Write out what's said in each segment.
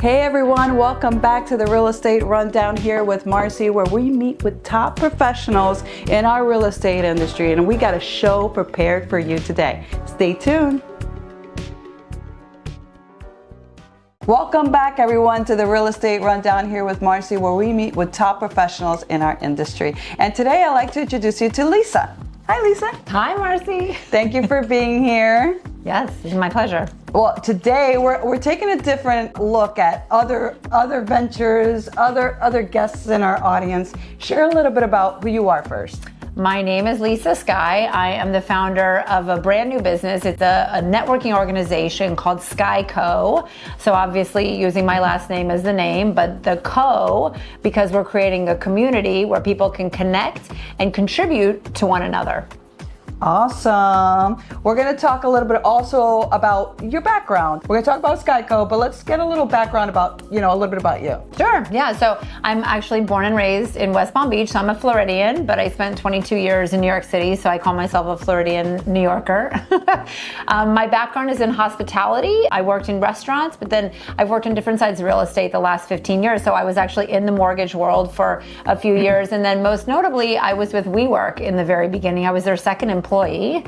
Hey everyone, welcome back to the Real Estate Rundown here with Marcy, where we meet with top professionals in our real estate industry, and we got a show prepared for you today. Stay tuned. Welcome back everyone to the Real Estate Rundown here with Marcy, where we meet with top professionals in our industry. And today I'd like to introduce you to Lisa. Hi Lisa. Hi Marcy. Thank you for being here. Yes, it's my pleasure. Well, today we're taking a different look at other ventures, other guests in our audience. Share a little bit about who you are first. My name is Lisa Skye. I am the founder of a brand new business. It's a networking organization called SkyeCo. So obviously using my last name as the name, but the co, because we're creating a community where people can connect and contribute to one another. Awesome. We're going to talk a little bit also about your background. We're going to talk about SkyeCo, but let's get a little background about, a little bit about you. Sure. Yeah. So I'm actually born and raised in West Palm Beach. So I'm a Floridian, but I spent 22 years in New York City. So I call myself a Floridian New Yorker. My background is in hospitality. I worked in restaurants, but then I've worked in different sides of real estate the last 15 years. So I was actually in the mortgage world for a few years. And then most notably, I was with WeWork in the very beginning. I was their second employee.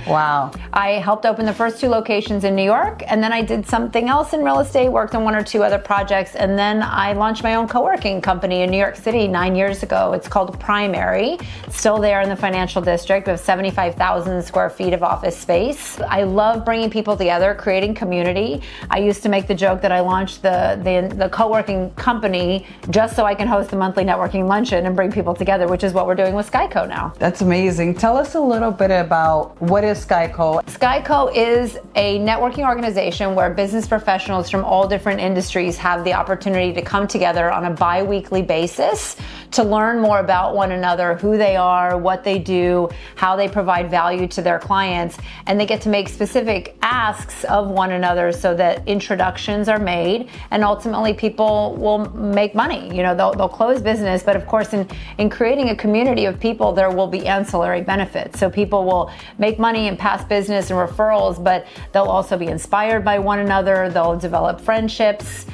Wow. I helped open the first 2 locations in New York, and then I did something else in real estate, worked on 1 or 2 other projects, and then I launched my own coworking company in New York City 9 years ago. It's called Primary. It's still there in the financial district. We have 75,000 square feet of office space. I love bringing people together, creating community. I used to make the joke that I launched the coworking company just so I can host a monthly networking luncheon and bring people together, which is what we're doing with SkyeCo now. That's amazing. Tell us a little bit about what is SkyeCo? SkyeCo is a networking organization where business professionals from all different industries have the opportunity to come together on a bi-weekly basis to learn more about one another, who they are, what they do, how they provide value to their clients, and they get to make specific asks of one another so that introductions are made and ultimately people will make money. They'll close business, but of course in creating a community of people, there will be ancillary benefits. So people will make money and pass business and referrals, but they'll also be inspired by one another. They'll develop friendships.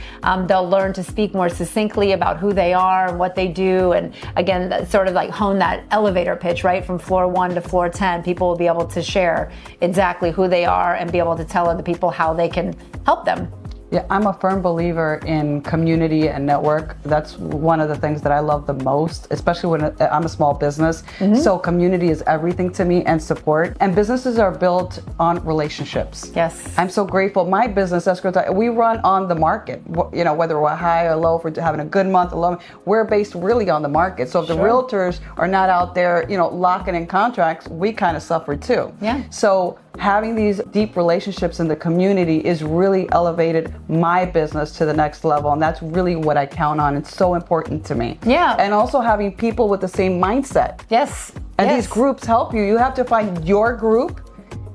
They'll learn to speak more succinctly about who they are and what they do. And again, that sort of like hone that elevator pitch, right? From floor 1 to floor 10, people will be able to share exactly who they are and be able to tell other people how they can help them. Yeah, I'm a firm believer in community and network. That's one of the things that I love the most, especially when I'm a small business. Mm-hmm. So community is everything to me, and support. And businesses are built on relationships. Yes. I'm so grateful. My business, SkyeCo, we run on the market. Whether we're high or low, if we're having a good month or low, we're based really on the market. So if the realtors are not out there, locking in contracts, we kind of suffer too. Yeah. So having these deep relationships in the community is really elevated my business to the next level, and that's really what I count on. It's so important to me. Yeah. And also having people with the same mindset. Yes. And these groups help you. You have to find your group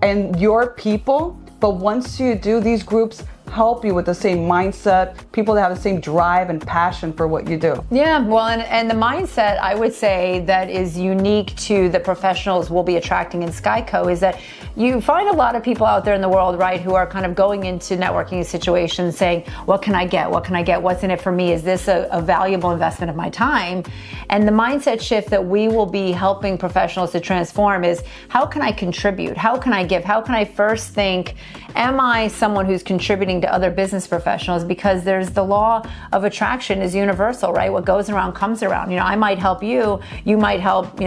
and your people, but once you do, these groups help you with the same mindset, people that have the same drive and passion for what you do. Yeah, well, and the mindset, I would say, that is unique to the professionals we'll be attracting in SkyeCo is that you find a lot of people out there in the world, right, who are kind of going into networking situations saying, what can I get? What can I get? What's in it for me? Is this a valuable investment of my time? And the mindset shift that we will be helping professionals to transform is, how can I contribute? How can I give? How can I first think, am I someone who's contributing to other business professionals? Because there's the law of attraction is universal, right? What goes around comes around. I might help you, you might help,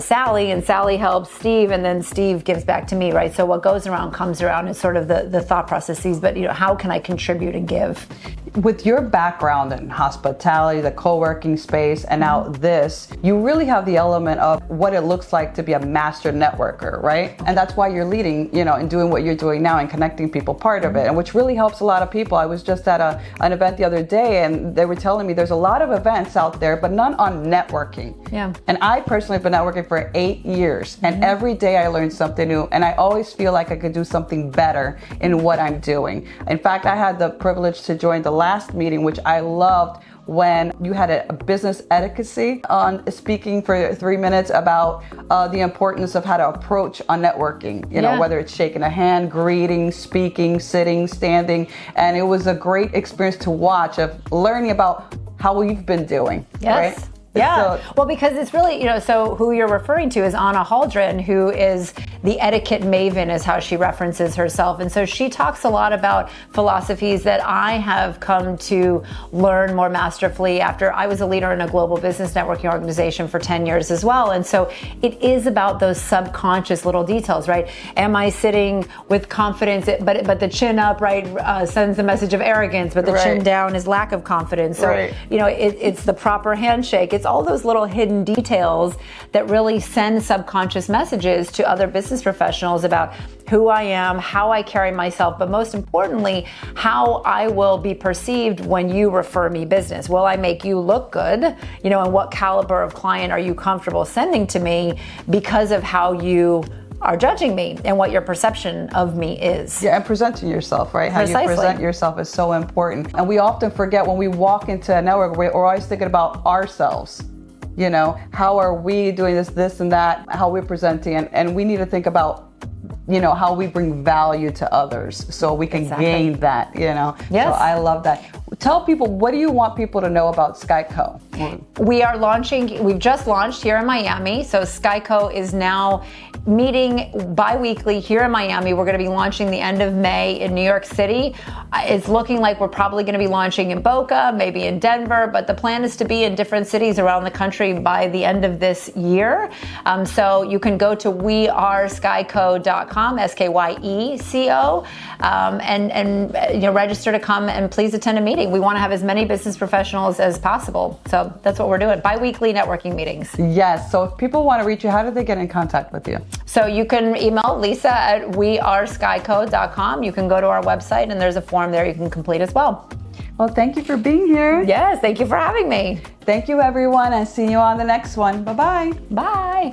Sally, and Sally helps Steve, and then Steve gives back to me, right? So what goes around comes around is sort of the thought processes, but how can I contribute and give? With your background in hospitality, the co-working space, and now this, you really have the element of what it looks like to be a master networker, right? And that's why you're leading, and doing what you're doing now and connecting people, part of it, and which really helps a lot of people. I was just at an event the other day, and they were telling me there's a lot of events out there, but none on networking. Yeah. And I personally have been networking for 8 years, and every day I learn something new. continue, and I always feel like I could do something better in what I'm doing. In fact, I had the privilege to join the last meeting, which I loved, when you had a business etiquette on speaking for 3 minutes about the importance of how to approach on networking, you know, whether it's shaking a hand, greeting, speaking, sitting, standing. And it was a great experience to watch of learning about how we've been doing, right? Yeah, well, because it's really, you know, so who you're referring to is Anna Haldren, who is the etiquette maven, is how she references herself. And so she talks a lot about philosophies that I have come to learn more masterfully after I was a leader in a global business networking organization for 10 years as well. And so it is about those subconscious little details, right? Am I sitting with confidence, but the chin up, right, sends the message of arrogance, but the chin down is lack of confidence. So, you know, it's the proper handshake. It's all those little hidden details that really send subconscious messages to other business professionals about who I am, how I carry myself, but most importantly, how I will be perceived when you refer me business. Will I make you look good? You know, and what caliber of client are you comfortable sending to me because of how you are judging me and what your perception of me is. Yeah, and presenting yourself, right? How you present yourself is so important. And we often forget when we walk into a network, we're always thinking about ourselves. You know, how are we doing this and that, how we're presenting, and we need to think about, you know, how we bring value to others so we can gain that, you know. So I love that. Tell people, what do you want people to know about SkyeCo? We are launching, we've just launched here in Miami. So SkyeCo is now meeting bi-weekly here in Miami. We're going to be launching the end of May in New York City. It's looking like we're probably going to be launching in Boca, maybe in Denver, but the plan is to be in different cities around the country by the end of this year. So you can go to weareskyco.com, SkyeCo, and you know, register to come and please attend a meeting. We want to have as many business professionals as possible. So that's what we're doing, bi-weekly networking meetings. Yes, so if people want to reach you, how do they get in contact with you? So you can email Lisa at weareskyco.com. You can go to our website and there's a form there you can complete as well. Well, thank you for being here. Yes, thank you for having me. Thank you, everyone, and see you on the next one. Bye-bye. Bye.